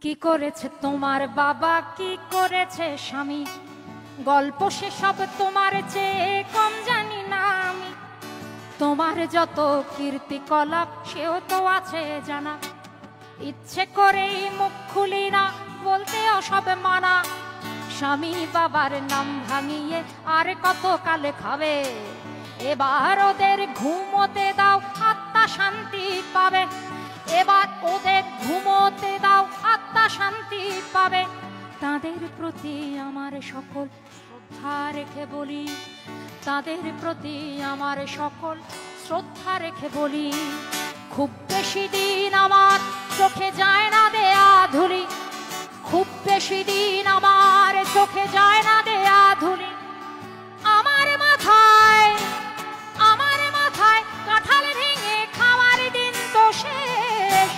কি করেছে তোমার বাবা, কি করেছে স্বামী, গল্প সেসব তোমার চেয়ে কম জানি না আমি। তোমার যত কীর্তিকলাপ সেও তো আছে জানা, ইচ্ছে করেই মুখ খুলি না, বলতেও সব মানা। স্বামী বাবার নাম ভাঙিয়ে আর কত কালে খাবে, এবার ওদের ঘুমোতে দাও, আত্মা শান্তি পাবে। এবার ওদের ঘুমোতে দাও, আত্মা শান্তি পাবে। তাদের প্রতি আমার সকল শ্রদ্ধা রেখে বলি, তাদের প্রতি আমার সকল শ্রদ্ধা রেখে বলি, খুব বেশি দিন আমার চোখে যায় না দেয়া ধুলি, খুব বেশি দিন আমার চোখে যায় না দেয়া ধুলি। আমার মাথায় কাঁঠাল ভেঙে খাওয়ার দিন তো শেষ,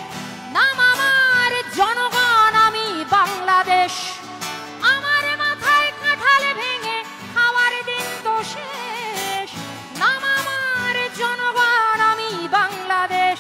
নাম আমার জনগণ, আমি বাংলাদেশ। আমার মাথায় কাঁঠাল ভেঙে খাওয়ার দিন তো শেষ, নাম আমার জনগণ, আমি বাংলাদেশ।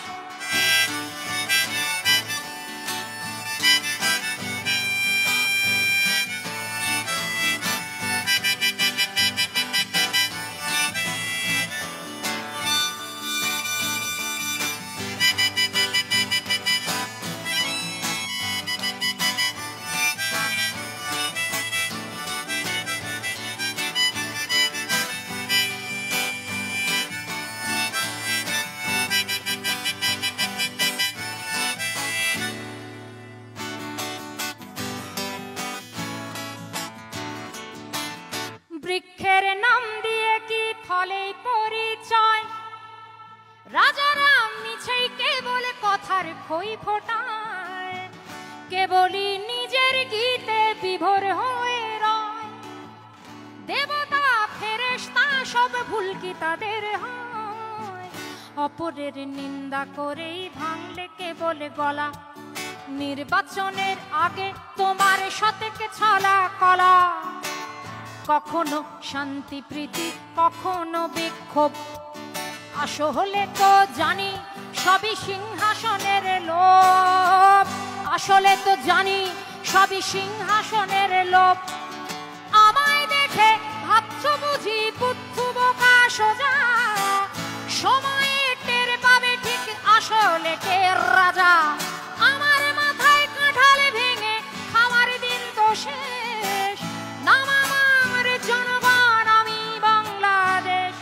বৃক্ষের নাম দিয়ে কি ফলে পরিচয়, রাজারা মিছেই কেবল কথার খই ফোটায়, কেবলই নিজের গীতে বিভোর হয়ে রয়। দেবতা ফেরেশতা সব ভুল কি তাদের হয়, অপরের নিন্দা করেই ভাঙলে কেবল গলা। নির্বাচনের আগে তোমার সতেকে ছলা কলা, কখনো শান্তি প্রীতি, কখনো বিক্ষোভ। আসলে তো জানি সবই সিংহাসনের লোভ, আসলে তো জানি সবই সিংহাসনের লোভ। আমায় দেখে ভাবছো বুঝি বুদ্ধু বোকা সোজা, সময়ে টের পাবে ঠিক আসলে কে রাজা। আমার মাথায় কাঁঠাল ভেঙে খাওয়ার দিন তো শেষ, নাম আমার জনগণ, আমি বাংলাদেশ।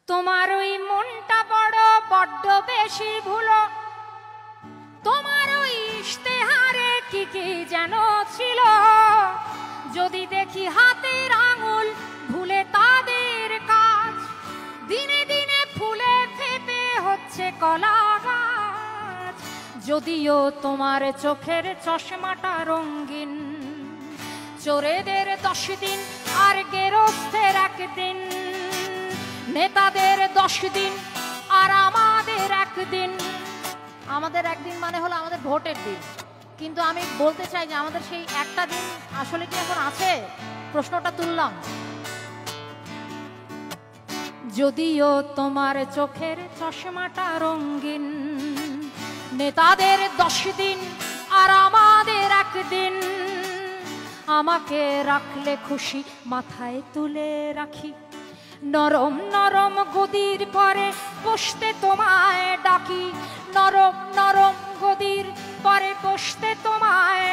তোমার ওই মনটা বড্ড বেশি ভুলো, তোমার ওই ইশতেহারে কি কি যেন ছিল। যদি দেখি হাতের আঙুল ভুলে তাদের কাজ, দিনে দিনে ফুলে ফেপে হচ্ছে কলা গাছ। যদিও তোমার চোখের চশমাটা রঙিন, চোরেদের 10 দিন আর গেরস্থের 1 দিন, নেতাদের 10 দিন আর আমাদের 1 দিন। আমাদের 1 দিন মানে হলো আমাদের ভোটের দিন, কিন্তু আমি বলতে চাই যে আমাদের সেই একটা দিন আসলে কি এখন আছে? প্রশ্নটা তুললাম। যদিও তোমার চোখের চশমাটা রঙিন, নেতাদের 10 দিন আর আমাদের 1 দিন। আমাকে রাখলে খুশি, মাথায় তুলে রাখি, নরম নরম গদির পরে বসতে তোমায় ডাকি, নরম নরম গদির পরে বসতে তোমায়